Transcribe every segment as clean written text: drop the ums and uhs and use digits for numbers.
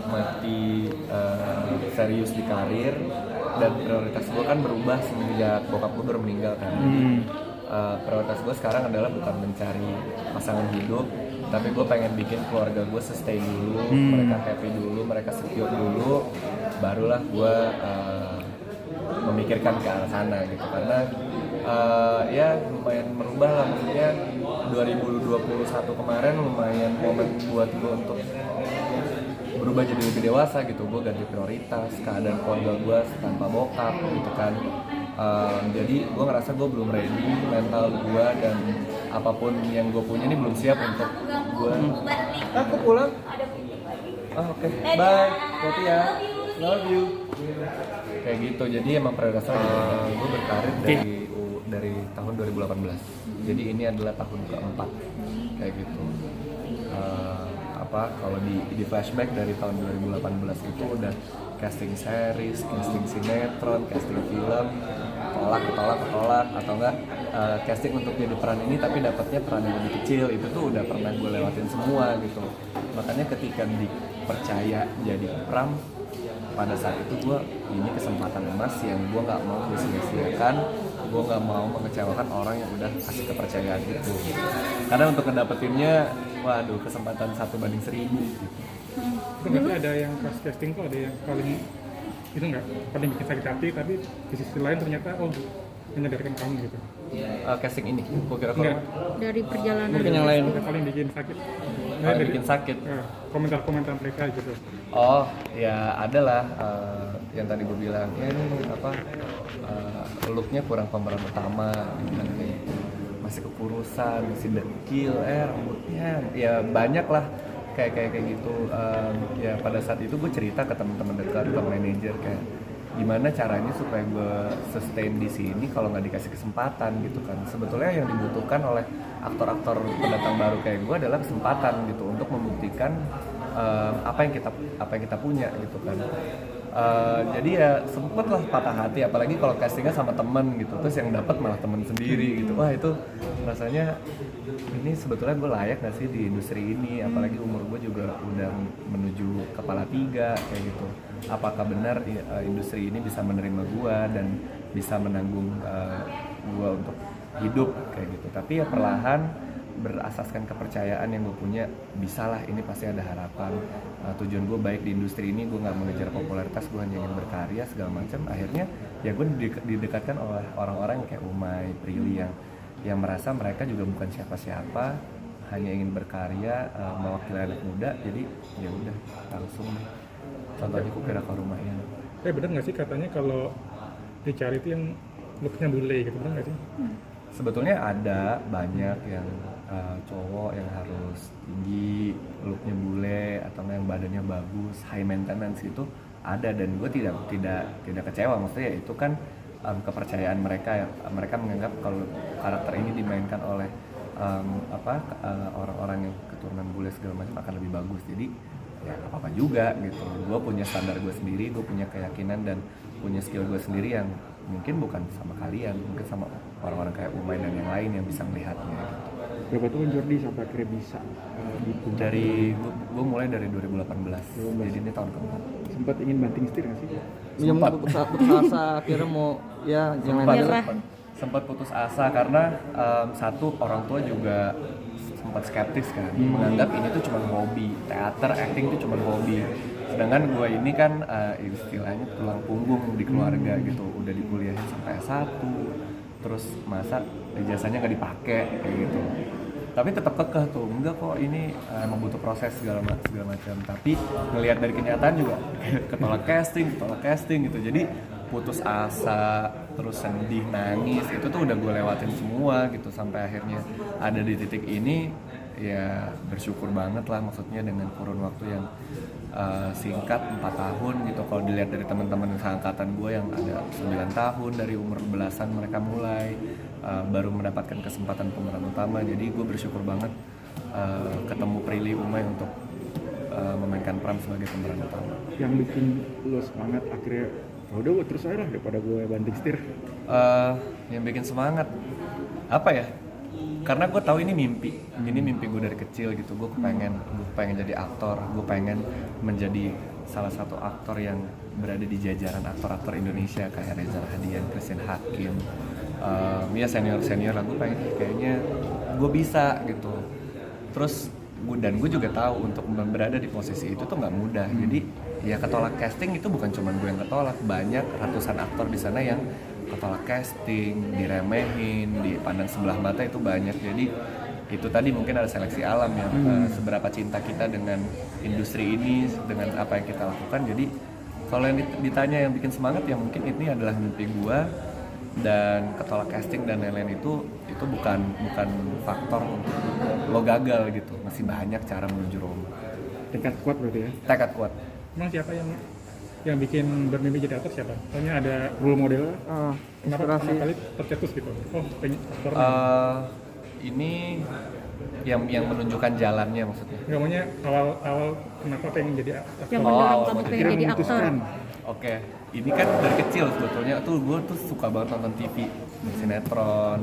menikmati serius di karir, dan prioritas gue kan berubah semenjak bokap gue baru meninggal kan. Prioritas gue sekarang adalah bukan mencari pasangan hidup, tapi gue pengen bikin keluarga gue sustain dulu, mereka happy dulu, mereka secure dulu, barulah gue memikirkan ke arah sana gitu. Karena ya lumayan merubah lah, maksudnya 2021 kemarin lumayan momen buat gue untuk berubah jadi lebih dewasa gitu. Gue ganti prioritas, keadaan keluarga gue tanpa bokap gitu kan. Jadi gue ngerasa gue belum ready, mental gue dan apapun yang gue punya ini belum siap untuk gue. Aku pulang. Oke. Bye. Kopi ya. Love you. Kayak gitu. Jadi emang prioritasnya gue berkarir dari tahun 2018. Jadi ini adalah tahun keempat kayak gitu. Kalau di flashback dari tahun 2018 itu udah casting series, casting sinetron, casting film, ketolak atau enggak casting untuk jadi peran ini tapi dapatnya peran yang lebih kecil, itu tuh udah pernah gue lewatin semua gitu. Makanya ketika dipercaya jadi Pram, pada saat itu gue ini kesempatan emas yang gue nggak mau sia-siakan, gue nggak mau mengecewakan orang yang udah kasih kepercayaan itu. Karena untuk ngedapetinnya, waduh, kesempatan 1/1000 gitu. Berarti ada yang casting tuh ada yang paling itu nggak paling bikin sakit hati, tapi di sisi lain ternyata menyadarkan kamu gitu. Casting ini, gue kira Dari perjalanan mungkin yang lain yang paling bikin sakit. bikin sakit. Komentar-komentar mereka gitu. Oh ya ada lah, yang tadi gue bilang ya ini looknya kurang pemeran utama gitu kan, kayak masih kekurusan, masih dekil, rambutnya ya banyak lah kayak gitu. Ya pada saat itu gue cerita ke teman-teman dekat, ke manajer kayak gimana caranya supaya gue sustain di sini kalau nggak dikasih kesempatan gitu kan. Sebetulnya yang dibutuhkan oleh aktor-aktor pendatang baru kayak gue adalah kesempatan gitu untuk membuktikan apa yang kita punya gitu kan. Jadi ya sempet lah patah hati, apalagi kalau castingnya sama temen gitu, terus yang dapat malah temen sendiri gitu. Wah itu rasanya, ini sebetulnya gue layak gak sih di industri ini, apalagi umur gue juga udah menuju kepala 3 kayak gitu. Apakah benar industri ini bisa menerima gue dan bisa menanggung gue untuk hidup kayak gitu. Tapi ya perlahan berasaskan kepercayaan yang gue punya, bisalah, ini pasti ada harapan. Tujuan gue baik di industri ini, gue nggak mengejar popularitas, gue hanya ingin berkarya segala macam. Akhirnya ya gue didekatkan oleh orang-orang kayak Umay, Prilly yang merasa mereka juga bukan siapa-siapa, hanya ingin berkarya, mewakili anak muda. Jadi ya udah langsung deh. Contohnya gue kira ke rumahnya. Bener nggak sih katanya kalau dicari itu yang looknya bule gitu, bener nggak sih? Sebetulnya ada banyak yang cowok yang harus tinggi, looknya bule, atau yang badannya bagus, high maintenance itu ada, dan gue tidak kecewa. Maksudnya itu kan kepercayaan mereka menganggap kalau karakter ini dimainkan oleh orang-orang yang keturunan bule segala macam akan lebih bagus. Jadi ya apa juga gitu. Gue punya standar gue sendiri, gue punya keyakinan dan punya skill gue sendiri yang mungkin bukan sama kalian, mungkin sama orang-orang kayak Umay dan yang lain yang bisa melihatnya gitu. Berapa tahun Jordi sampai akhirnya bisa di puncak? Dari gue mulai dari 2018. Jadi ini tahun keempat. Sempat ingin banting setir nggak sih? Sempat putus asa akhirnya mau ya yang lain. Sempat putus asa karena satu, orang tua juga sempat skeptis kan, menganggap ini tuh cuma hobi, teater, acting tuh cuma hobi. Sedangkan gue ini kan istilahnya tulang punggung di keluarga gitu, udah dikuliahin sampai S1, terus masa ijazahnya nggak dipakai kayak gitu. Tapi tetap kekeh tuh, enggak kok, ini emang butuh proses segala macam. Tapi ngelihat dari kenyataan juga ketolak casting gitu. Jadi putus asa, terus sedih, nangis, itu tuh udah gue lewatin semua gitu sampai akhirnya ada di titik ini. Ya bersyukur banget lah, maksudnya dengan kurun waktu yang singkat 4 tahun gitu. Kalau dilihat dari teman-teman seangkatan gue yang ada 9 tahun, dari umur belasan mereka mulai baru mendapatkan kesempatan pemeran utama. Jadi gue bersyukur banget ketemu Prilly, Umay untuk memainkan Pram sebagai pemeran utama. Yang bikin lo semangat akhirnya, udah gue terus aja lah daripada gue banting setir. Yang bikin semangat apa ya? Karena gue tahu ini mimpi gue dari kecil gitu. Gue pengen jadi aktor, gue pengen menjadi salah satu aktor yang berada di jajaran aktor-aktor Indonesia kayak Reza Rahadian, Christine Hakim, ya senior lah, gue pengen kayaknya gue bisa gitu. Terus gue juga tahu untuk berada di posisi itu tuh nggak mudah. Jadi ya ketolak casting itu bukan cuma gue yang ketolak, banyak ratusan aktor di sana yang ketolak casting, diremehin, dipandang sebelah mata itu banyak. Jadi itu tadi mungkin ada seleksi alam ya, seberapa cinta kita dengan industri ini, dengan apa yang kita lakukan. Jadi kalau yang ditanya yang bikin semangat ya mungkin ini adalah mimpi gue, dan ketolak casting dan lain-lain itu bukan faktor untuk lo gagal gitu. Masih banyak cara menuju Roma. Tekad kuat berarti ya. Tekad kuat. Emang siapa yang bikin bermimpi jadi aktor siapa? Soalnya ada Role model. kenapa Inspirasi. pertama kali tercetus gitu? Oh, pengen aktor. Ini yang menunjukkan jalannya maksudnya. Nggak maunya awal kenapa pengen jadi aktor? Yang Oh, mendorong awal kamu mau pengen jadi aktor. memutuskan. Oke, ini kan dari kecil sebetulnya gue tuh suka banget nonton TV, sinetron,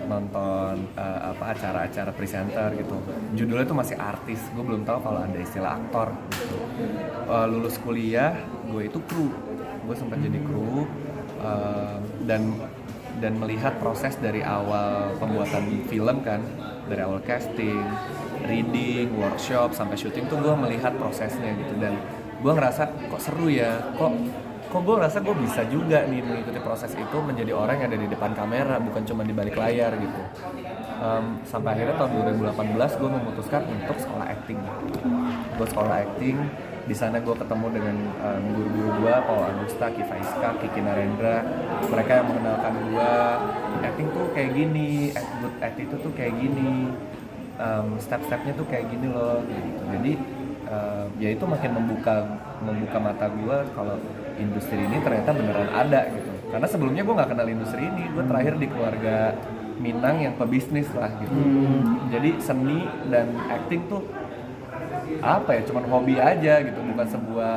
nonton acara-acara presenter gitu. Judulnya tuh masih artis, gue belum tahu kalau ada istilah aktor gitu. Lulus kuliah, gue itu kru, gue sempat jadi kru, dan melihat proses dari awal pembuatan film kan, dari awal casting, reading, workshop sampai syuting tuh gue melihat prosesnya gitu. Dan gue ngerasa kok seru ya, kok gue ngerasa gue bisa juga nih mengikuti proses itu, menjadi orang yang ada di depan kamera bukan cuma di balik layar gitu. Sampai akhirnya tahun 2018 gue memutuskan untuk sekolah acting. Gue sekolah acting, di sana gue ketemu dengan guru-guru gue, Paul Agusta, Kiva Iska, Kiki Narendra. Mereka yang mengenalkan gue, acting tuh kayak gini, good attitude tuh kayak gini, step-stepnya tuh kayak gini loh gitu. Jadi ya itu makin membuka mata gue kalau industri ini ternyata beneran ada gitu. Karena sebelumnya gue nggak kenal industri ini, gue terakhir di keluarga Minang yang pebisnis lah gitu. Jadi seni dan acting tuh apa ya, cuman hobi aja gitu, bukan sebuah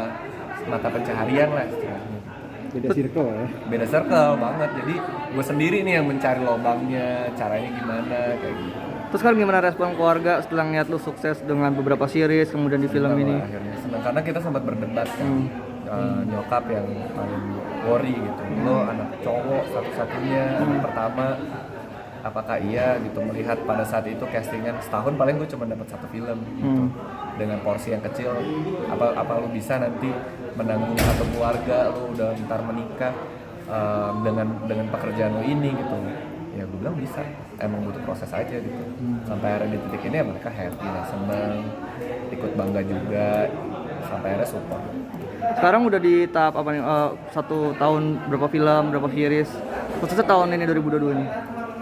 mata pencaharian lah istilahnya. Beda circle ya. Beda circle banget, jadi gue sendiri nih yang mencari lubangnya, caranya gimana kayak gitu. Terus kan gimana respon keluarga setelah ngeliat lu sukses dengan beberapa series kemudian di film Senang ini? lah akhirnya senang karena kita sempat berdebat kan. Nyokap yang paling worry gitu, lo anak cowok satu-satunya, anak pertama, apakah iya gitu, melihat pada saat itu castingan setahun paling gue cuma dapat satu film gitu. Dengan porsi yang kecil, apa lu bisa nanti menanggung satu keluarga, lu udah ntar menikah dengan pekerjaan lu ini gitu. Ya gue bilang bisa, emang butuh proses aja gitu. Sampai akhirnya di titik ini ya mereka happy lah, seneng, ikut bangga juga, sampai akhirnya support. Sekarang udah di tahap apa nih? 1 tahun berapa film, berapa series? Khususnya tahun ini 2022 ini.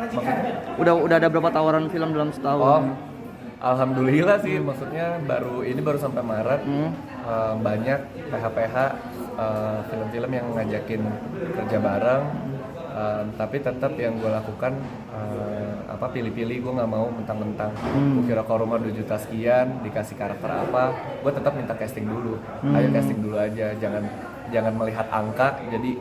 Maksudnya? Udah ada berapa tawaran film dalam setahun? Oh, alhamdulillah sih, maksudnya baru sampai Maret. Banyak PH-PH film-film yang ngajakin kerja bareng. Tapi tetap yang gue lakukan pilih-pilih, gue nggak mau mentang-mentang gue kira kalau rumah 2 juta sekian dikasih karakter apa, gue tetap minta casting dulu. Ayo casting dulu aja, jangan melihat angka jadi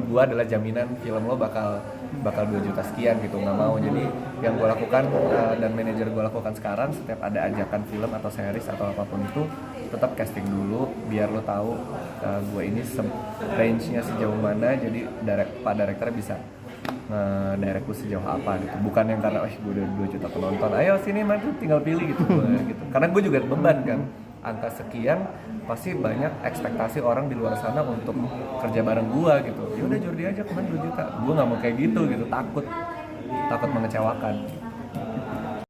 gue adalah jaminan film lo bakal 2 juta sekian gitu, nggak mau. Jadi yang gue lakukan dan manajer gue lakukan sekarang, setiap ada ajakan film atau series atau apapun itu, tetap casting dulu biar lo tahu gue ini range-nya sejauh mana, jadi Pak Direkturnya bisa direct gue sejauh apa gitu. Bukan yang karena gue udah 2 juta penonton, ayo sini maju tinggal pilih gitu. Gitu. Karena gue juga beban kan, angka sekian pasti banyak ekspektasi orang di luar sana untuk kerja bareng gue gitu. Ya udah Jordi aja kemarin 2 juta, gue nggak mau kayak gitu, takut mengecewakan.